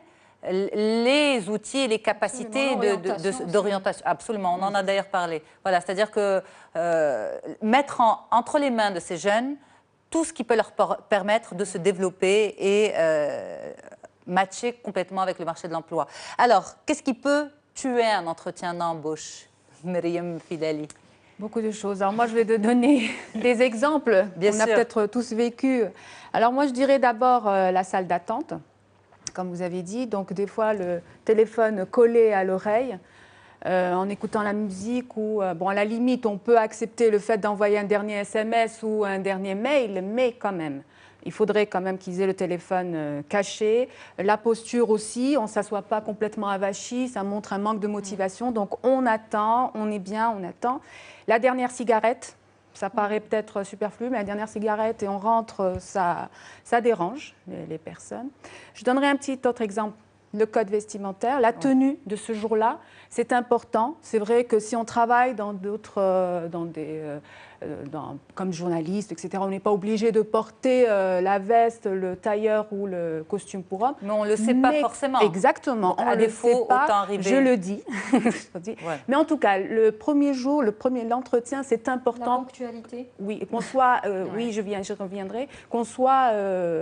les outils et les capacités d'orientation. Absolument, on en a d'ailleurs parlé. Voilà, c'est-à-dire que mettre entre les mains de ces jeunes tout ce qui peut leur permettre de se développer et matcher complètement avec le marché de l'emploi. Alors, qu'est-ce qui peut tuer un entretien d'embauche, Myriam Fidali? Beaucoup de choses. Alors moi, je vais te donner des exemples qu'on a peut-être tous vécu. Alors moi, je dirais d'abord la salle d'attente, comme vous avez dit. Donc des fois, le téléphone collé à l'oreille, en écoutant la musique ou, bon, à la limite, on peut accepter le fait d'envoyer un dernier SMS ou un dernier mail, mais quand même. Il faudrait quand même qu'ils aient le téléphone caché. La posture aussi, on ne s'assoit pas complètement avachi, ça montre un manque de motivation. Donc on attend, on est bien, on attend. La dernière cigarette, ça paraît peut-être superflu, mais la dernière cigarette et on rentre, ça dérange les personnes. Je donnerai un petit autre exemple. Le code vestimentaire, la tenue de ce jour-là, c'est important. C'est vrai que si on travaille dans d'autres, comme journaliste, etc., on n'est pas obligé de porter la veste, le tailleur ou le costume pour homme. Mais on ne le sait pas forcément. Exactement. Donc, à défaut, autant arriver. Je le dis. Mais en tout cas, le premier jour, l'entretien, c'est important. La ponctualité. Oui, qu'on soit, oui, je reviendrai, qu'on soit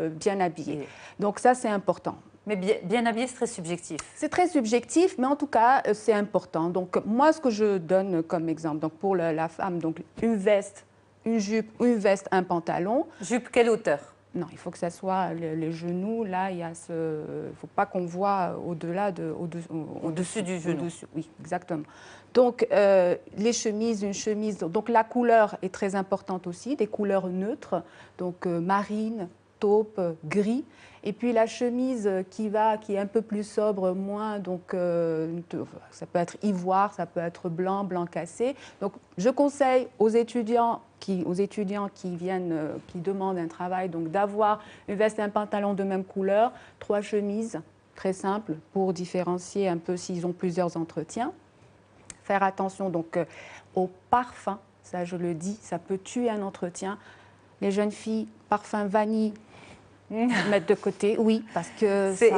bien habillé. Donc ça, c'est important. Mais bien habillé, c'est très subjectif. C'est très subjectif, mais en tout cas, c'est important. Donc, moi, ce que je donne comme exemple, donc pour la femme, donc une veste, une jupe, une veste, un pantalon. Jupe, quelle hauteur? Non, il faut que ça soit les genoux. Là, il y a il ne faut pas qu'on voit au-dessus du genou. Oui, exactement. Donc, les chemises, une chemise. Donc, la couleur est très importante aussi, des couleurs neutres, donc marine, taupe, gris. Et puis la chemise qui est un peu plus sobre, moins, donc ça peut être ivoire, ça peut être blanc, blanc cassé. Donc je conseille aux étudiants qui viennent, qui demandent un travail, donc d'avoir une veste et un pantalon de même couleur, 3 chemises, très simples, pour différencier un peu s'ils ont plusieurs entretiens. Faire attention donc au parfum, ça je le dis, ça peut tuer un entretien. Les jeunes filles, parfum vanille, mettre de côté, oui, parce que c'est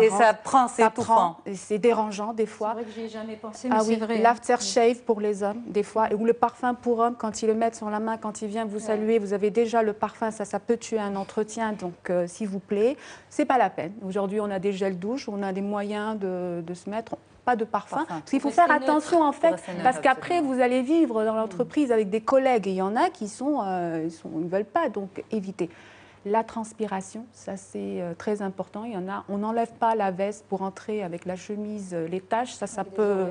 étouffant. C'est dérangeant des fois. C'est vrai que j'y ai jamais pensé, mais c'est vrai. L'aftershave pour les hommes, des fois, ou le parfum pour hommes, quand ils le mettent sur la main, quand il vient vous saluer, vous avez déjà le parfum, ça peut tuer un entretien, donc s'il vous plaît, c'est pas la peine. Aujourd'hui, on a des gels douche, on a des moyens de se mettre... Pas de parfum. Parce qu'il faut faire attention, en fait, parce qu'après, vous allez vivre dans l'entreprise avec des collègues, et il y en a qui ils ne veulent pas, donc évitez. La transpiration, ça c'est très important. Il y en a, on n'enlève pas la veste pour entrer avec la chemise, les taches, ça peut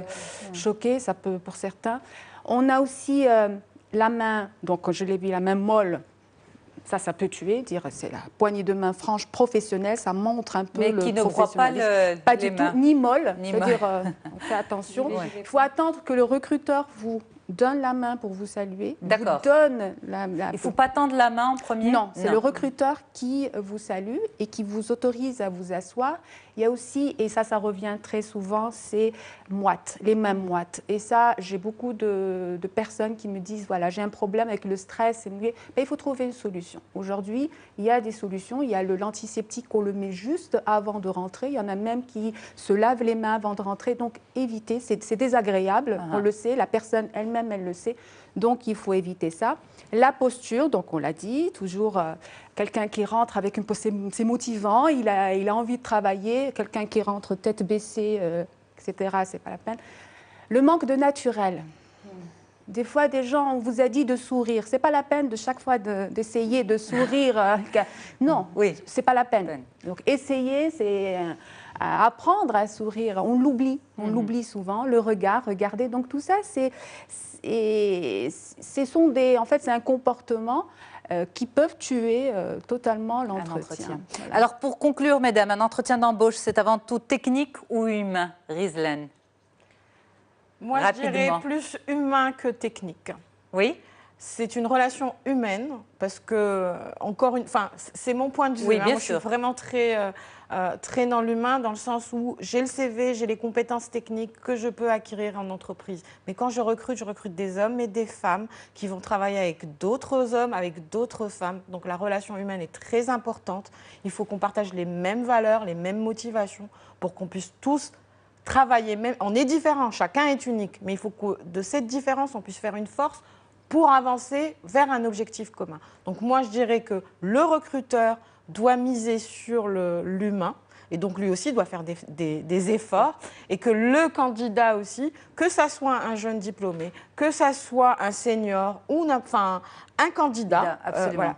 choquer, ça peut pour certains. On a aussi la main, donc je l'ai vu, la main molle. Ça peut tuer, c'est la poignée de main franche professionnelle, ça montre un peu le professionnalisme. Mais qui ne croit pas pas du tout, ni molle, c'est-à-dire on fait attention. Il faut attendre que le recruteur vous donne la main pour vous saluer. D'accord. Il ne faut pas tendre la main en premier? Non, c'est le recruteur qui vous salue et qui vous autorise à vous asseoir. Il y a aussi, et ça revient très souvent, c'est moites, les mains moites. Et ça, j'ai beaucoup de personnes qui me disent, voilà, j'ai un problème avec le stress. Mais il faut trouver une solution. Aujourd'hui, il y a des solutions. Il y a l'antiseptique, on le met juste avant de rentrer. Il y en a même qui se lavent les mains avant de rentrer. Donc, évitez, c'est désagréable, on le sait, la personne elle-même, elle le sait. Donc, il faut éviter ça. La posture, donc on l'a dit, toujours quelqu'un qui rentre avec une posture, c'est motivant, il a envie de travailler, quelqu'un qui rentre tête baissée, etc., c'est pas la peine. Le manque de naturel. Des fois, des gens, on vous a dit de sourire. C'est pas la peine de chaque fois d'essayer de sourire. Non, c'est pas la peine. Donc, essayer, c'est apprendre à sourire. On l'oublie souvent. Le regard, regardez. Donc, tout ça, c'est un comportement qui peuvent tuer totalement l'entretien. Voilà. Alors, pour conclure, mesdames, un entretien d'embauche, c'est avant tout technique ou humain, Rizlan? Moi, je dirais plus humain que technique. Oui. C'est une relation humaine parce que, c'est mon point de vue. Oui, bien sûr. Moi, je suis vraiment très dans l'humain, dans le sens où j'ai le CV, j'ai les compétences techniques que je peux acquérir en entreprise. Mais quand je recrute des hommes et des femmes qui vont travailler avec d'autres hommes, avec d'autres femmes. Donc la relation humaine est très importante. Il faut qu'on partage les mêmes valeurs, les mêmes motivations pour qu'on puisse tous travailler. On est différents, chacun est unique. Mais il faut que de cette différence, on puisse faire une force pour avancer vers un objectif commun. Donc moi, je dirais que le recruteur doit miser sur l'humain, et donc lui aussi doit faire des efforts, et que le candidat aussi, que ça soit un jeune diplômé, que ça soit un senior ou un candidat, absolument.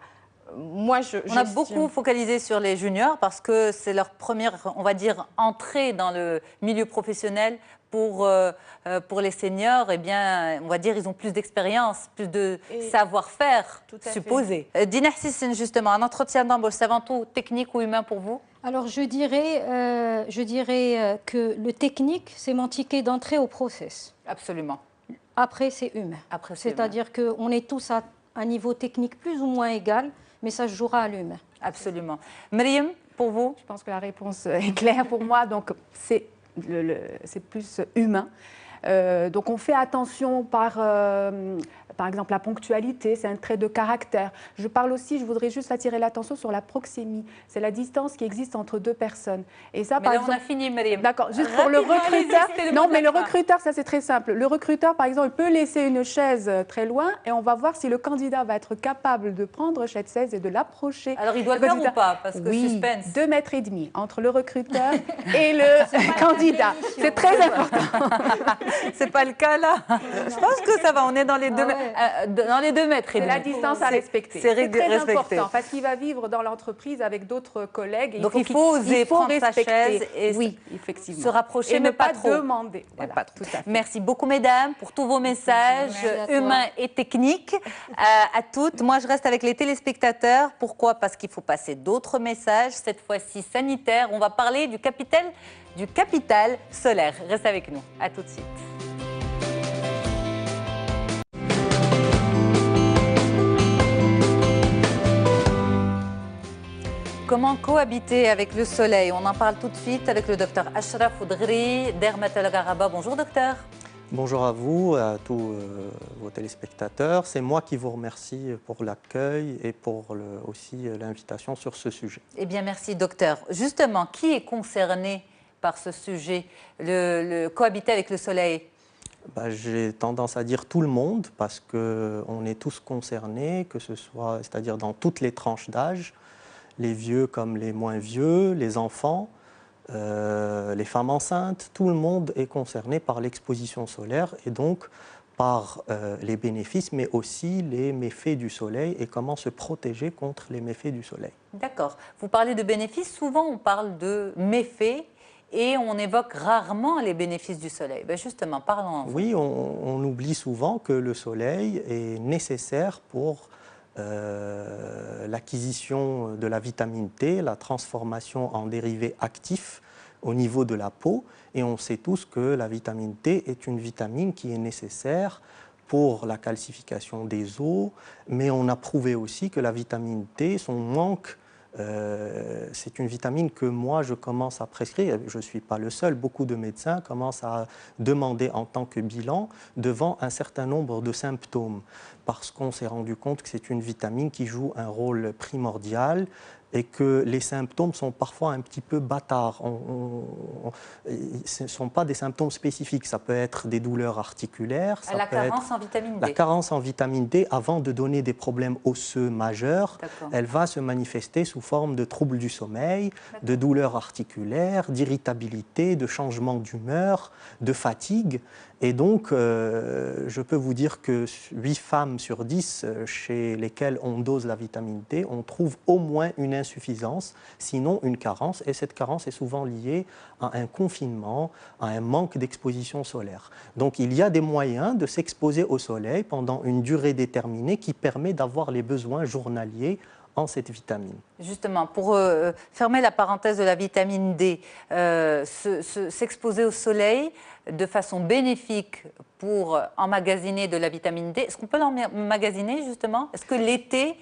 Moi, on a beaucoup focalisé sur les juniors parce que c'est leur première, on va dire, entrée dans le milieu professionnel. Pour les seniors, eh bien, on va dire ils ont plus d'expérience, plus de savoir-faire supposé. Dina Hsissine, justement, un entretien d'embauche, c'est avant tout technique ou humain pour vous? Alors, je dirais que le technique, c'est mon ticket d'entrée au process. Absolument. Après, c'est humain. C'est-à-dire qu'on est tous à un niveau technique plus ou moins égal, mais ça se jouera à l'humain. Absolument. Myriam, pour vous? Je pense que la réponse est claire pour moi. Donc, c'est plus humain. Donc on fait attention par exemple la ponctualité, c'est un trait de caractère. Je parle aussi, je voudrais juste attirer l'attention sur la proxémie. C'est la distance qui existe entre deux personnes. Et ça, mais là, on a fini, Myriam. D'accord, juste pour le recruteur. Non, mais le recruteur, ça c'est très simple. Le recruteur, par exemple, peut laisser une chaise très loin et on va voir si le candidat va être capable de prendre cette chaise et de l'approcher. Alors il doit le faire ou pas? Parce que suspense. 2,5 mètres entre le recruteur et le candidat. C'est très important. C'est pas le cas là. Je pense que ça va, on est dans les 2 mètres. C'est la distance à respecter. C'est très respecté. important parce qu'il va vivre dans l'entreprise avec d'autres collègues. Donc il faut oser prendre sa chaise et oui, effectivement. se rapprocher, et mais ne pas trop. demander. Voilà, pas trop. tout à fait. Merci beaucoup, mesdames, pour tous vos messages humains et techniques. À toutes. Moi, je reste avec les téléspectateurs. Pourquoi? Parce qu'il faut passer d'autres messages, cette fois-ci sanitaires. On va parler du capital solaire. Restez avec nous. À tout de suite. Comment cohabiter avec le soleil? On en parle tout de suite avec le docteur Ashraf Oudghri, dermatologue à Rabat. Bonjour docteur. Bonjour à vous, à tous vos téléspectateurs. C'est moi qui vous remercie pour l'accueil et pour aussi l'invitation sur ce sujet. Eh bien merci docteur. Justement, qui est concerné par ce sujet, le cohabiter avec le soleil? J'ai tendance à dire tout le monde parce qu'on est tous concernés, que ce soit, c'est-à-dire dans toutes les tranches d'âge, les vieux comme les moins vieux, les enfants, les femmes enceintes, tout le monde est concerné par l'exposition solaire et donc par les bénéfices, mais aussi les méfaits du soleil et comment se protéger contre les méfaits du soleil. D'accord. Vous parlez de bénéfices, souvent on parle de méfaits et on évoque rarement les bénéfices du soleil. Justement, parlons-en. Oui, on oublie souvent que le soleil est nécessaire pour l'acquisition de la vitamine T, la transformation en dérivés actifs au niveau de la peau. Et on sait tous que la vitamine T est une vitamine qui est nécessaire pour la calcification des os, mais on a prouvé aussi que la vitamine T, son manque, c'est une vitamine que moi je commence à prescrire, je ne suis pas le seul, beaucoup de médecins commencent à demander en tant que bilan devant un certain nombre de symptômes, parce qu'on s'est rendu compte que c'est une vitamine qui joue un rôle primordial et que les symptômes sont parfois un petit peu bâtards. Ce ne sont pas des symptômes spécifiques, ça peut être des douleurs articulaires. Ça la peut carence être en vitamine D. La carence en vitamine D, avant de donner des problèmes osseux majeurs, elle va se manifester sous forme de troubles du sommeil, de douleurs articulaires, d'irritabilité, de changement d'humeur, de fatigue. Et donc, je peux vous dire que 8 femmes sur 10 chez lesquelles on dose la vitamine D, on trouve au moins une insuffisance, sinon une carence. Et cette carence est souvent liée à un confinement, à un manque d'exposition solaire. Donc, il y a des moyens de s'exposer au soleil pendant une durée déterminée qui permet d'avoir les besoins journaliers en cette vitamine. Justement, pour fermer la parenthèse de la vitamine D, s'exposer au soleil de façon bénéfique pour emmagasiner de la vitamine D, est-ce qu'on peut l'emmagasiner justement? Est-ce que l'été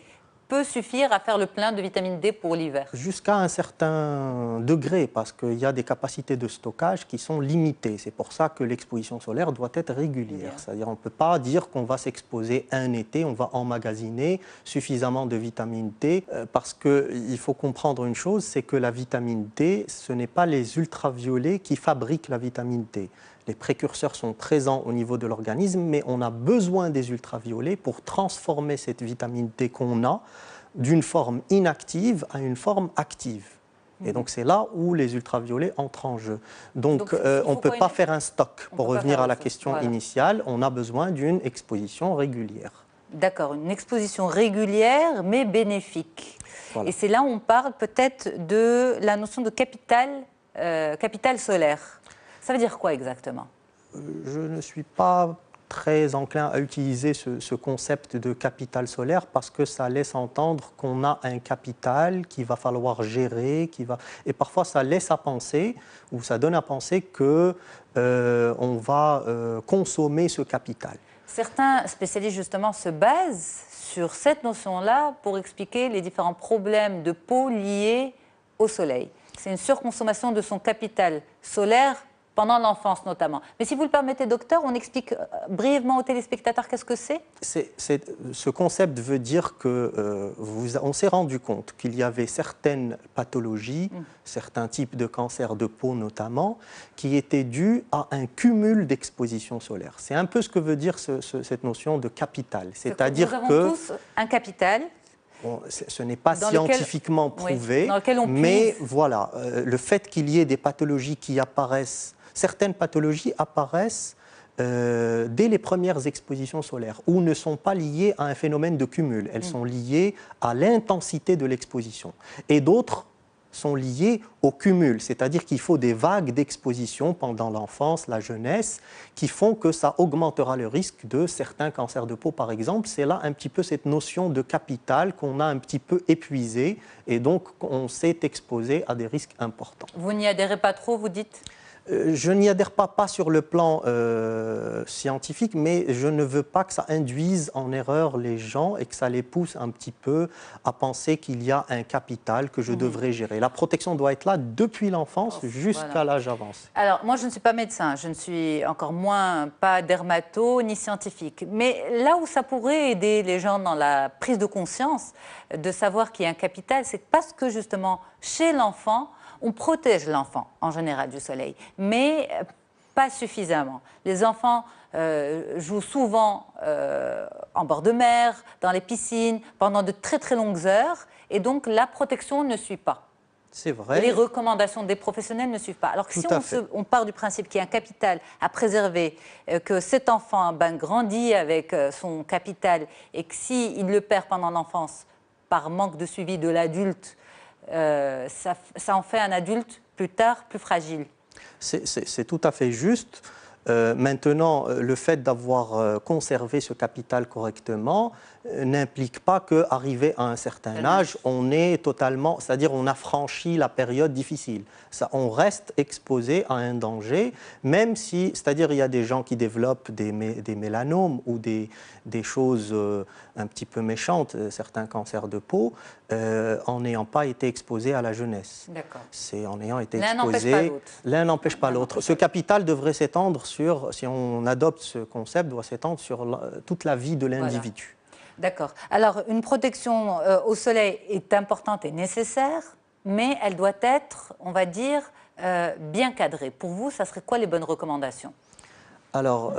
peut suffire à faire le plein de vitamine D pour l'hiver? Jusqu'à un certain degré, parce qu'il y a des capacités de stockage qui sont limitées. C'est pour ça que l'exposition solaire doit être régulière. C'est-à-dire qu'on ne peut pas dire qu'on va s'exposer un été, on va emmagasiner suffisamment de vitamine D, parce qu'il faut comprendre une chose, c'est que la vitamine D, ce n'est pas les ultraviolets qui fabriquent la vitamine D. Les précurseurs sont présents au niveau de l'organisme, mais on a besoin des ultraviolets pour transformer cette vitamine D qu'on a d'une forme inactive à une forme active. Et donc c'est là où les ultraviolets entrent en jeu. Donc on ne peut pas faire un stock. Pour revenir à la question initiale, on a besoin d'une exposition régulière. D'accord, une exposition régulière mais bénéfique. Voilà. Et c'est là où on parle peut-être de la notion de capital solaire. Ça veut dire quoi exactement? Je ne suis pas très enclin à utiliser ce concept de capital solaire parce que ça laisse entendre qu'on a un capital qu'il va falloir gérer, et parfois ça laisse à penser, ou ça donne à penser qu'on va consommer ce capital. Certains spécialistes justement se basent sur cette notion-là pour expliquer les différents problèmes de peau liés au soleil. C'est une surconsommation de son capital solaire pendant l'enfance notamment. Mais si vous le permettez, docteur, on explique brièvement aux téléspectateurs qu'est-ce que c'est? Ce concept veut dire qu'on s'est rendu compte qu'il y avait certaines pathologies, certains types de cancers de peau notamment, qui étaient dus à un cumul d'exposition solaire. C'est un peu ce que veut dire cette notion de capital. C'est-à-dire que nous avons tous un capital. Bon, ce n'est pas scientifiquement prouvé, mais voilà, le fait qu'il y ait des pathologies qui apparaissent, certaines pathologies apparaissent dès les premières expositions solaires, ou ne sont pas liées à un phénomène de cumul. Elles sont liées à l'intensité de l'exposition. Et d'autres sont liées au cumul, c'est-à-dire qu'il faut des vagues d'exposition pendant l'enfance, la jeunesse, qui font que ça augmentera le risque de certains cancers de peau, par exemple. C'est là un petit peu cette notion de capital qu'on a un petit peu épuisée, et donc on s'est exposé à des risques importants. Vous n'y adhérez pas trop, vous dites ? Je n'y adhère pas sur le plan scientifique, mais je ne veux pas que ça induise en erreur les gens et que ça les pousse un petit peu à penser qu'il y a un capital que je devrais gérer. La protection doit être là depuis l'enfance jusqu'à l'âge avancé. Alors, moi, je ne suis pas médecin, je ne suis encore moins pas dermato ni scientifique. Mais là où ça pourrait aider les gens dans la prise de conscience de savoir qu'il y a un capital, c'est parce que justement, chez l'enfant, on protège l'enfant en général du soleil, mais pas suffisamment. Les enfants jouent souvent en bord de mer, dans les piscines, pendant de très très longues heures, et donc la protection ne suit pas. C'est vrai. Et les recommandations des professionnels ne suivent pas. Alors que si on part du principe qu'il y a un capital à préserver, que cet enfant grandit avec son capital, et que s'il le perd pendant l'enfance par manque de suivi de l'adulte, ça en fait un adulte plus tard plus fragile. C'est tout à fait juste. Maintenant, le fait d'avoir conservé ce capital correctement n'implique pas qu'arrivé à un certain âge, on est totalement, c'est-à-dire on a franchi la période difficile. Ça, on reste exposé à un danger, même si, c'est-à-dire il y a des gens qui développent des mélanomes ou des choses un petit peu méchantes, certains cancers de peau, en n'ayant pas été exposés à la jeunesse. D'accord. C'est en ayant été exposés. L'un n'empêche pas l'autre. L'un n'empêche pas l'autre. Ce capital devrait s'étendre sur, si on adopte ce concept, doit s'étendre sur toute la vie de l'individu. Voilà. D'accord. Alors, une protection au soleil est importante et nécessaire, mais elle doit être, on va dire, bien cadrée. Pour vous, ça serait quoi les bonnes recommandations ? Alors,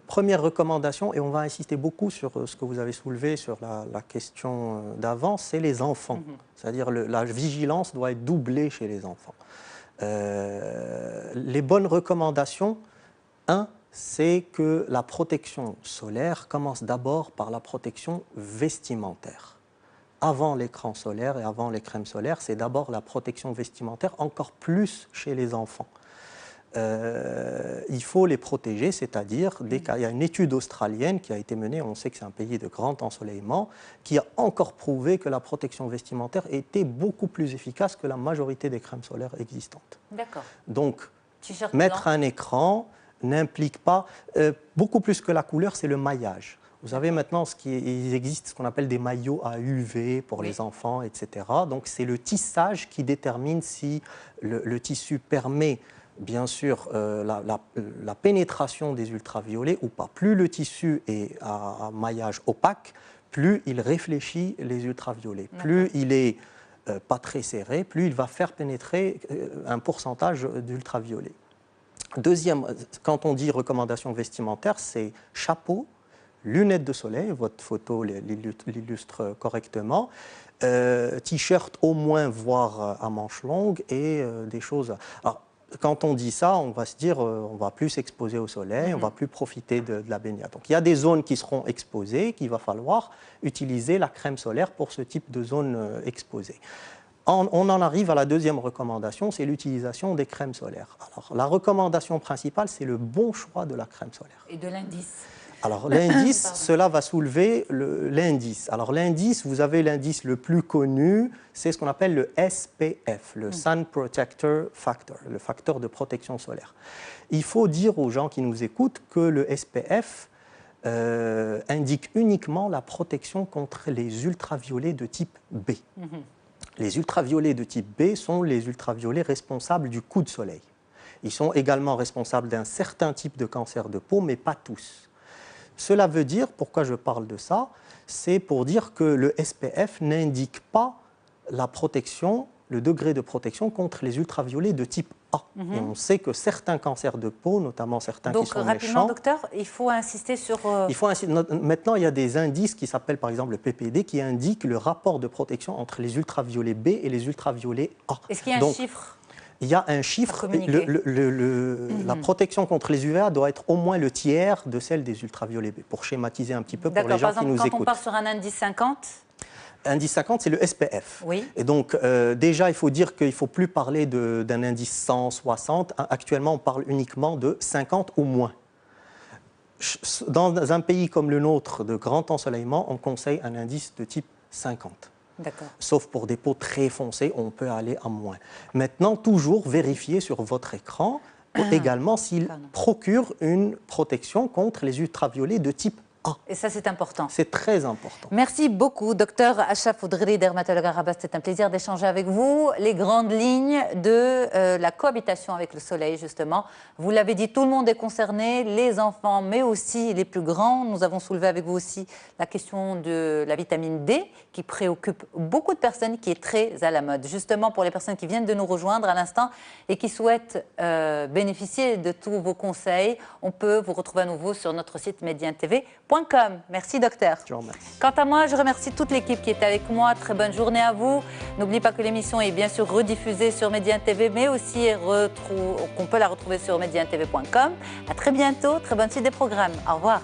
première recommandation, et on va insister beaucoup sur ce que vous avez soulevé sur la question d'avant, c'est les enfants. C'est-à-dire la vigilance doit être doublée chez les enfants. Les bonnes recommandations, c'est que la protection solaire commence d'abord par la protection vestimentaire. Avant l'écran solaire et avant les crèmes solaires, c'est d'abord la protection vestimentaire, encore plus chez les enfants. Il faut les protéger, c'est-à-dire, il y a une étude australienne qui a été menée, on sait que c'est un pays de grand ensoleillement, qui a encore prouvé que la protection vestimentaire était beaucoup plus efficace que la majorité des crèmes solaires existantes. D'accord. Donc, mettre un écran n'implique pas, beaucoup plus que la couleur, c'est le maillage. Vous savez maintenant, il existe ce qu'on appelle des maillots à UV pour les enfants, etc. Donc c'est le tissage qui détermine si le tissu permet, bien sûr, la pénétration des ultraviolets ou pas. Plus le tissu est à maillage opaque, plus il réfléchit les ultraviolets. Plus il est pas très serré, plus il va faire pénétrer un pourcentage d'ultraviolets. Deuxième, quand on dit recommandation vestimentaire, c'est chapeau, lunettes de soleil, votre photo l'illustre correctement, t-shirt au moins, voire à manches longues, et des choses... Alors, quand on dit ça, on va se dire on ne va plus s'exposer au soleil, on ne va plus profiter de la baignade. Donc il y a des zones qui seront exposées, qu'il va falloir utiliser la crème solaire pour ce type de zone exposée. On en arrive à la deuxième recommandation, c'est l'utilisation des crèmes solaires. Alors, la recommandation principale, c'est le bon choix de la crème solaire. Et de l'indice. Alors, l'indice, cela va soulever l'indice. Alors, l'indice, vous avez l'indice le plus connu, c'est ce qu'on appelle le SPF, le Sun Protector Factor, le facteur de protection solaire. Il faut dire aux gens qui nous écoutent que le SPF indique uniquement la protection contre les ultraviolets de type B. Les ultraviolets de type B sont les ultraviolets responsables du coup de soleil. Ils sont également responsables d'un certain type de cancer de peau, mais pas tous. Cela veut dire, pourquoi je parle de ça, c'est pour dire que le SPF n'indique pas la protection, le degré de protection contre les ultraviolets de type A. Et on sait que certains cancers de peau, notamment certains qui sont méchants... Donc, rapidement, docteur, il faut insister sur... Maintenant, il y a des indices qui s'appellent, par exemple, le PPD, qui indiquent le rapport de protection entre les ultraviolets B et les ultraviolets A. Est-ce qu'il y a un chiffre ? Il y a un chiffre, la protection contre les UVA doit être au moins le tiers de celle des ultraviolets B, pour schématiser un petit peu pour les gens qui nous écoutent. Quand on part sur un indice 50, indice 50, c'est le SPF. Oui. Et donc, déjà, il faut dire qu'il ne faut plus parler d'un indice 100, 60. Actuellement, on parle uniquement de 50 ou moins. Dans un pays comme le nôtre, de grand ensoleillement, on conseille un indice de type 50. Sauf pour des peaux très foncées, on peut aller à moins. Maintenant, toujours vérifier sur votre écran également s'il procure une protection contre les ultraviolets de type A. Et ça, c'est important. C'est très important. Merci beaucoup, docteur Achraf Oudghri, dermatologue à Rabat. C'est un plaisir d'échanger avec vous. Les grandes lignes de la cohabitation avec le soleil, justement. Vous l'avez dit, tout le monde est concerné, les enfants, mais aussi les plus grands. Nous avons soulevé avec vous aussi la question de la vitamine D, qui préoccupe beaucoup de personnes, qui est très à la mode. Justement, pour les personnes qui viennent de nous rejoindre à l'instant et qui souhaitent bénéficier de tous vos conseils, on peut vous retrouver à nouveau sur notre site mediantv.com. Merci, docteur. Je vous remercie. Quant à moi, je remercie toute l'équipe qui était avec moi. Très bonne journée à vous. N'oubliez pas que l'émission est bien sûr rediffusée sur Median TV, mais aussi qu'on peut la retrouver sur mediantv.com. À très bientôt. Très bonne suite des programmes. Au revoir.